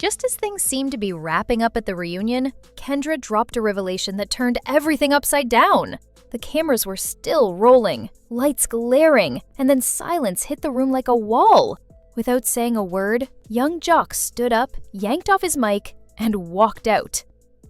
Just as things seemed to be wrapping up at the reunion, Kendra dropped a revelation that turned everything upside down. The cameras were still rolling, lights glaring, and then silence hit the room like a wall. Without saying a word, young Joc stood up, yanked off his mic, and walked out.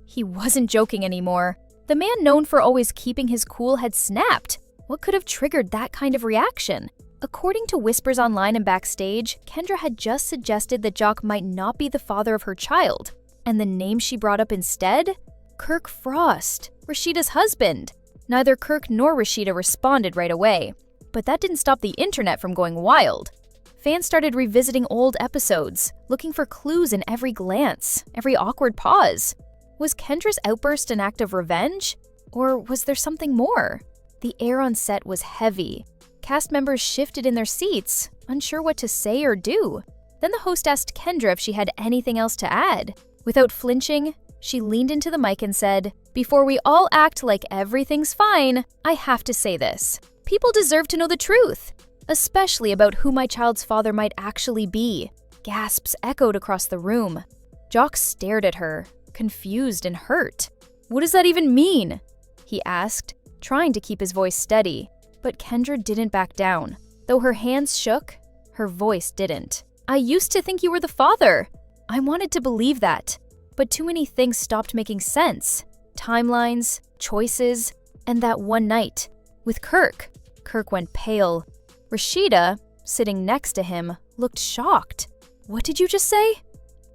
He wasn't joking anymore. The man known for always keeping his cool had snapped. What could have triggered that kind of reaction? According to whispers online and backstage, Kendra had just suggested that Joc might not be the father of her child. And the name she brought up instead? Kirk Frost, Rashida's husband. Neither Kirk nor Rashida responded right away. But that didn't stop the internet from going wild. Fans started revisiting old episodes, looking for clues in every glance, every awkward pause. Was Kendra's outburst an act of revenge? Or was there something more? The air on set was heavy. Cast members shifted in their seats, unsure what to say or do. Then the host asked Kendra if she had anything else to add. Without flinching, she leaned into the mic and said, "Before we all act like everything's fine, I have to say this. People deserve to know the truth, especially about who my child's father might actually be." Gasps echoed across the room. Joc stared at her, confused and hurt. "What does that even mean?" he asked, trying to keep his voice steady. But Kendra didn't back down. Though her hands shook, her voice didn't. "I used to think you were the father. I wanted to believe that. But too many things stopped making sense. Timelines, choices, and that one night with Kirk." Kirk went pale. Rashida, sitting next to him, looked shocked. "What did you just say?"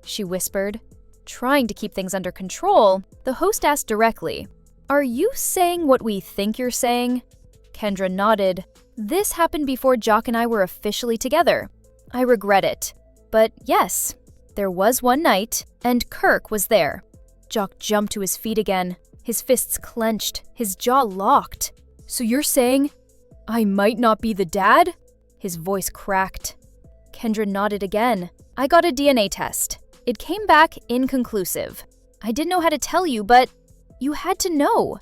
she whispered. Trying to keep things under control, the host asked directly, "Are you saying what we think you're saying?" Kendra nodded. "This happened before Joc and I were officially together. I regret it. But yes, there was one night, and Kirk was there." Joc jumped to his feet again, his fists clenched, his jaw locked. "So you're saying I might not be the dad?" His voice cracked. Kendra nodded again. "I got a DNA test. It came back inconclusive. I didn't know how to tell you, but you had to know."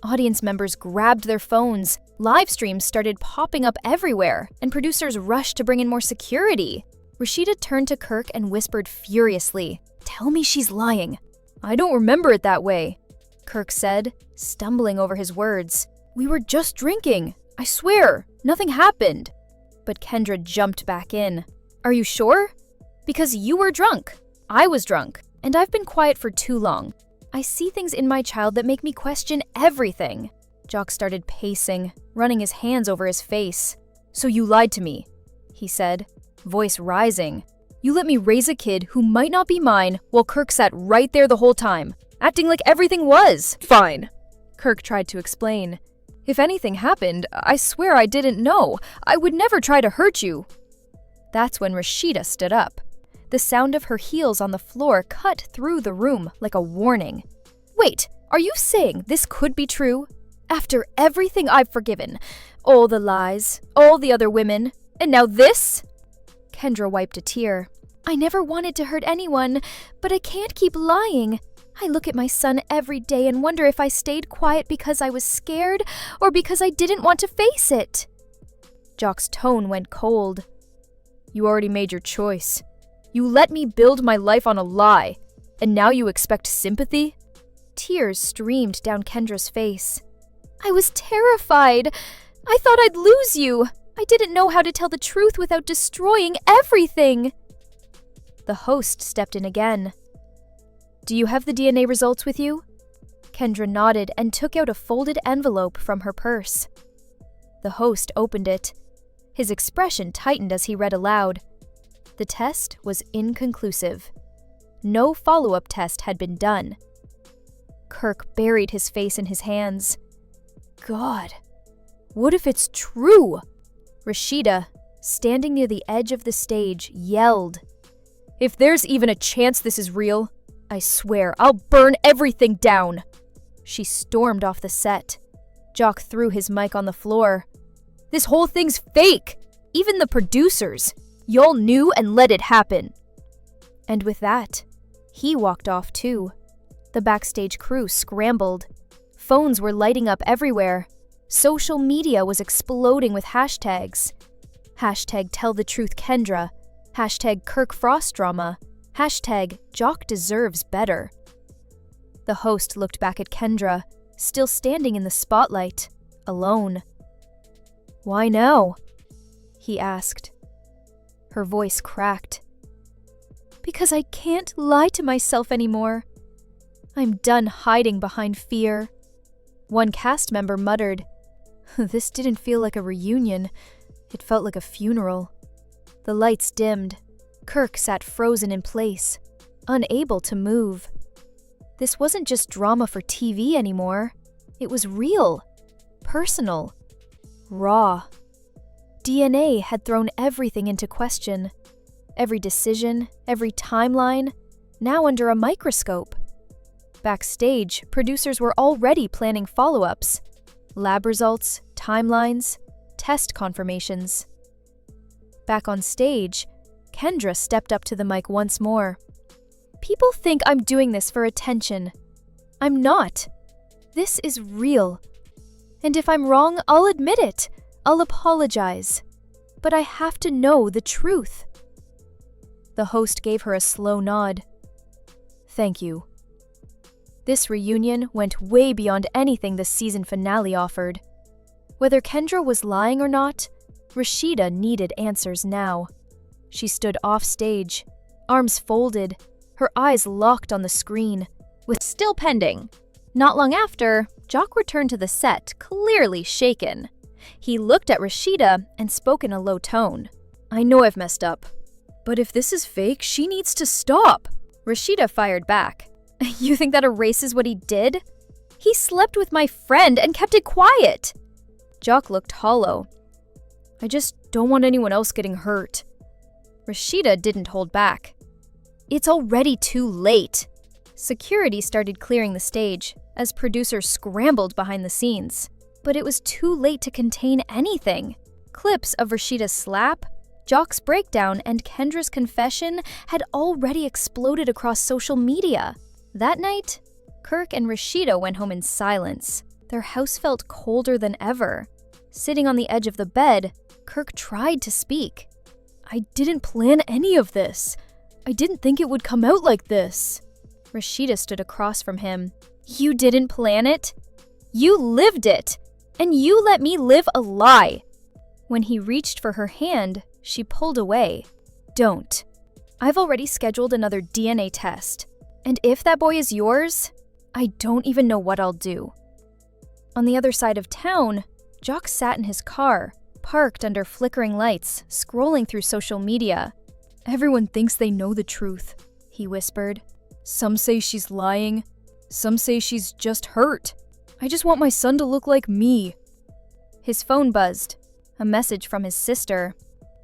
Audience members grabbed their phones, live streams started popping up everywhere, and producers rushed to bring in more security. Rashida turned to Kirk and whispered furiously, "Tell me she's lying." "I don't remember it that way," Kirk said, stumbling over his words. "We were just drinking. I swear, nothing happened." But Kendra jumped back in. "Are you sure? Because you were drunk. I was drunk, and I've been quiet for too long. I see things in my child that make me question everything." Joc started pacing, running his hands over his face. "So you lied to me," he said, voice rising. "You let me raise a kid who might not be mine while Kirk sat right there the whole time, acting like everything was fine." Kirk tried to explain. "If anything happened, I swear I didn't know. I would never try to hurt you." That's when Rashida stood up. The sound of her heels on the floor cut through the room like a warning. "Wait, are you saying this could be true? After everything I've forgiven, all the lies, all the other women, and now this?" Kendra wiped a tear. "I never wanted to hurt anyone, but I can't keep lying. I look at my son every day and wonder if I stayed quiet because I was scared or because I didn't want to face it." Joc's tone went cold. "You already made your choice. You let me build my life on a lie, and now you expect sympathy?" Tears streamed down Kendra's face. "I was terrified. I thought I'd lose you. I didn't know how to tell the truth without destroying everything." The host stepped in again. "Do you have the DNA results with you?" Kendra nodded and took out a folded envelope from her purse. The host opened it. His expression tightened as he read aloud. The test was inconclusive. No follow-up test had been done. Kirk buried his face in his hands. "God, what if it's true?" Rashida, standing near the edge of the stage, yelled, "If there's even a chance this is real, I swear I'll burn everything down." She stormed off the set. Joc threw his mic on the floor. "This whole thing's fake! Even the producers! Y'all knew and let it happen." And with that, he walked off too. The backstage crew scrambled. Phones were lighting up everywhere. Social media was exploding with hashtags. Hashtag Tell the Truth Kendra. Hashtag Kirk Frost Drama. #Joc deserves better. The host looked back at Kendra, still standing in the spotlight, alone. "Why now?" he asked. Her voice cracked. "Because I can't lie to myself anymore. I'm done hiding behind fear." One cast member muttered, "This didn't feel like a reunion. It felt like a funeral." The lights dimmed. Kirk sat frozen in place, unable to move. This wasn't just drama for TV anymore. It was real, personal, raw. DNA had thrown everything into question. Every decision, every timeline, now under a microscope. Backstage, producers were already planning follow-ups, lab results, timelines, test confirmations. Back on stage, Kendra stepped up to the mic once more. "People think I'm doing this for attention. I'm not. This is real. And if I'm wrong, I'll admit it. I'll apologize. But I have to know the truth." The host gave her a slow nod. "Thank you." This reunion went way beyond anything the season finale offered. Whether Kendra was lying or not, Rashida needed answers now. She stood off stage, arms folded, her eyes locked on the screen, with still pending. Not long after, Joc returned to the set, clearly shaken. He looked at Rashida and spoke in a low tone. "I know I've messed up, but if this is fake, she needs to stop." Rashida fired back. "You think that erases what he did? He slept with my friend and kept it quiet." Joc looked hollow. "I just don't want anyone else getting hurt." Rashida didn't hold back. "It's already too late." Security started clearing the stage as producers scrambled behind the scenes. But it was too late to contain anything. Clips of Rashida's slap, Joc's breakdown, and Kendra's confession had already exploded across social media. That night, Kirk and Rashida went home in silence. Their house felt colder than ever. Sitting on the edge of the bed, Kirk tried to speak. "I didn't plan any of this. I didn't think it would come out like this." Rashida stood across from him. "You didn't plan it? You lived it! And you let me live a lie!" When he reached for her hand, she pulled away. "Don't. I've already scheduled another DNA test. And if that boy is yours, I don't even know what I'll do." On the other side of town, Joc sat in his car, parked under flickering lights, scrolling through social media. "Everyone thinks they know the truth," he whispered. "Some say she's lying. Some say she's just hurt. I just want my son to look like me." His phone buzzed. A message from his sister.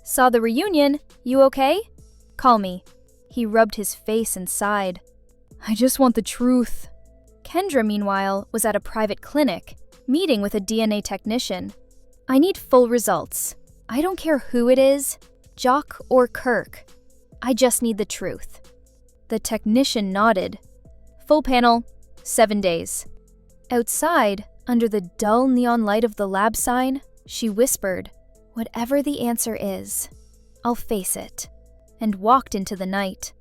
"Saw the reunion. You okay? Call me." He rubbed his face and sighed. "I just want the truth." Kendra, meanwhile, was at a private clinic, meeting with a DNA technician. "I need full results. I don't care who it is, Joc or Kirk. I just need the truth." The technician nodded. "Full panel, 7 days." Outside, under the dull neon light of the lab sign, she whispered, "Whatever the answer is, I'll face it," and walked into the night.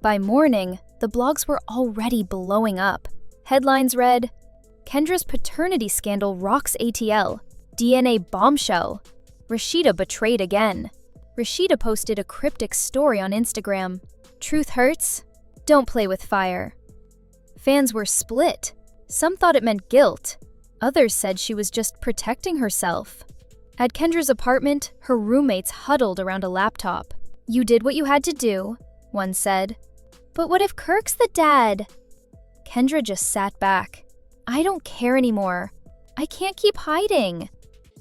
By morning, the blogs were already blowing up. Headlines read, "Kendra's paternity scandal rocks ATL. DNA bombshell. Rashida betrayed again." Rashida posted a cryptic story on Instagram. "Truth hurts? Don't play with fire." Fans were split. Some thought it meant guilt. Others said she was just protecting herself. At Kendra's apartment, her roommates huddled around a laptop. "You did what you had to do," one said. "But what if Kirk's the dad?" Kendra just sat back. "I don't care anymore. I can't keep hiding."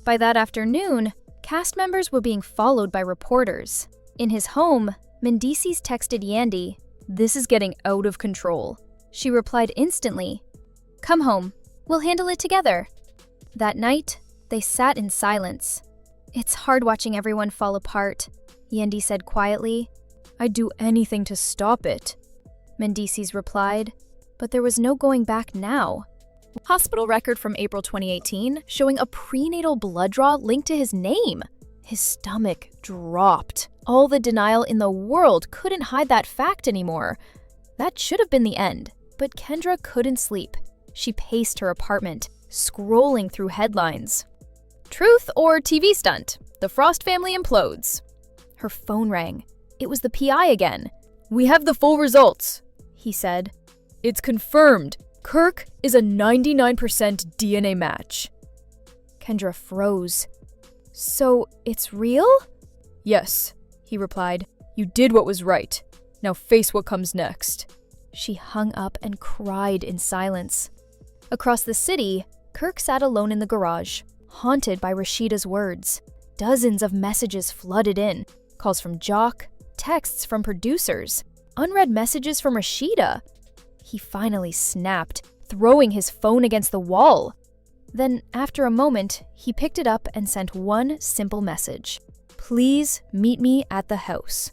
By that afternoon, cast members were being followed by reporters. In his home, Mendices texted Yandy, "This is getting out of control." She replied instantly, "Come home. We'll handle it together." That night, they sat in silence. "It's hard watching everyone fall apart," Yandy said quietly. "I'd do anything to stop it," Mendices replied, but there was no going back now. Hospital record from April 2018 showing a prenatal blood draw linked to his name. His stomach dropped. All the denial in the world couldn't hide that fact anymore. That should have been the end, but Kendra couldn't sleep. She paced her apartment, scrolling through headlines. Truth or TV stunt? The Frost family implodes. Her phone rang. It was the PI again. "We have the full results," he said. "It's confirmed. Kirk is a 99% DNA match." Kendra froze. "So it's real?" "Yes," he replied. "You did what was right. Now face what comes next." She hung up and cried in silence. Across the city, Kirk sat alone in the garage, haunted by Rashida's words. Dozens of messages flooded in. Calls from Joc, texts from producers, unread messages from Rashida. He finally snapped, throwing his phone against the wall. Then, after a moment, he picked it up and sent one simple message. "Please meet me at the house."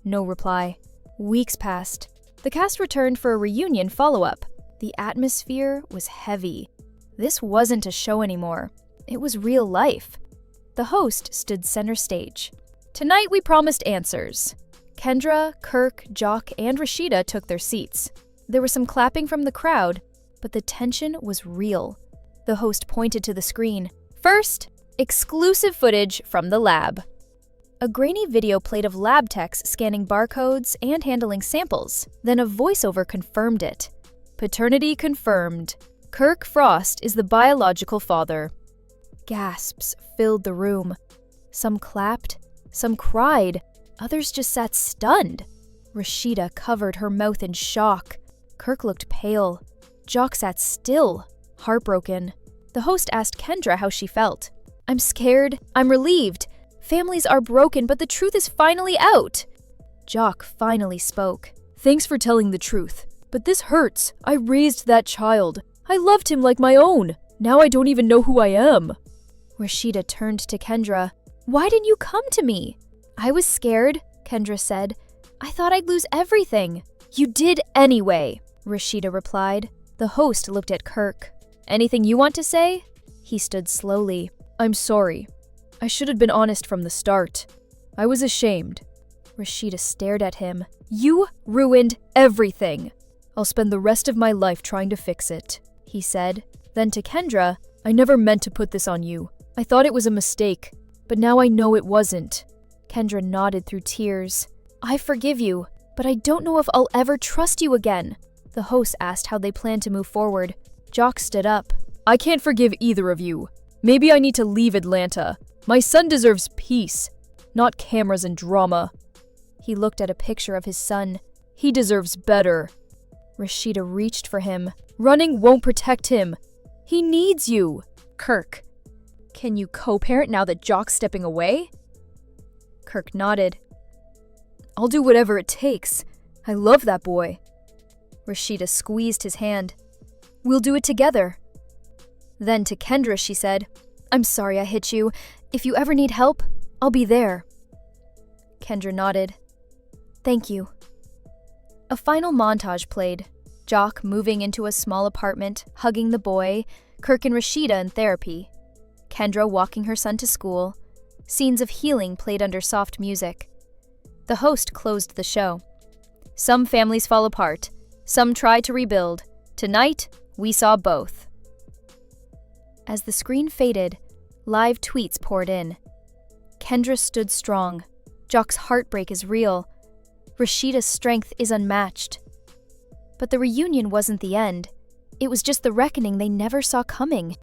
No reply. Weeks passed. The cast returned for a reunion follow-up. The atmosphere was heavy. This wasn't a show anymore. It was real life. The host stood center stage. "Tonight we promised answers." Kendra, Kirk, Joc, and Rashida took their seats. There was some clapping from the crowd, but the tension was real. The host pointed to the screen. "First, exclusive footage from the lab." A grainy video played of lab techs scanning barcodes and handling samples. Then a voiceover confirmed it. "Paternity confirmed. Kirk Frost is the biological father." Gasps filled the room. Some clapped, some cried, others just sat stunned. Rashida covered her mouth in shock. Kirk looked pale. Joc sat still, heartbroken. The host asked Kendra how she felt. "I'm scared. I'm relieved. Families are broken, but the truth is finally out." Joc finally spoke. "Thanks for telling the truth, but this hurts. I raised that child. I loved him like my own. Now I don't even know who I am." Rashida turned to Kendra. "Why didn't you come to me?" "I was scared," Kendra said. "I thought I'd lose everything." "You did anyway," Rashida replied. The host looked at Kirk. "Anything you want to say?" He stood slowly. "I'm sorry. I should have been honest from the start. I was ashamed." Rashida stared at him. "You ruined everything." "I'll spend the rest of my life trying to fix it," he said. Then to Kendra, "I never meant to put this on you. I thought it was a mistake, but now I know it wasn't." Kendra nodded through tears. "I forgive you, but I don't know if I'll ever trust you again." The host asked how they planned to move forward. Joc stood up. "I can't forgive either of you. Maybe I need to leave Atlanta. My son deserves peace, not cameras and drama." He looked at a picture of his son. "He deserves better." Rashida reached for him. "Running won't protect him. He needs you." "Kirk, can you co-parent now that Joc's stepping away?" Kirk nodded. "I'll do whatever it takes. I love that boy." Rashida squeezed his hand. "We'll do it together." Then to Kendra she said, "I'm sorry I hit you. If you ever need help, I'll be there." Kendra nodded. "Thank you." A final montage played. Joc moving into a small apartment, hugging the boy, Kirk and Rashida in therapy, Kendra walking her son to school. Scenes of healing played under soft music. The host closed the show. "Some families fall apart. Some try to rebuild. Tonight, we saw both." As the screen faded, live tweets poured in. Kendra stood strong. Joc's heartbreak is real. Rashida's strength is unmatched. But the reunion wasn't the end. It was just the reckoning they never saw coming.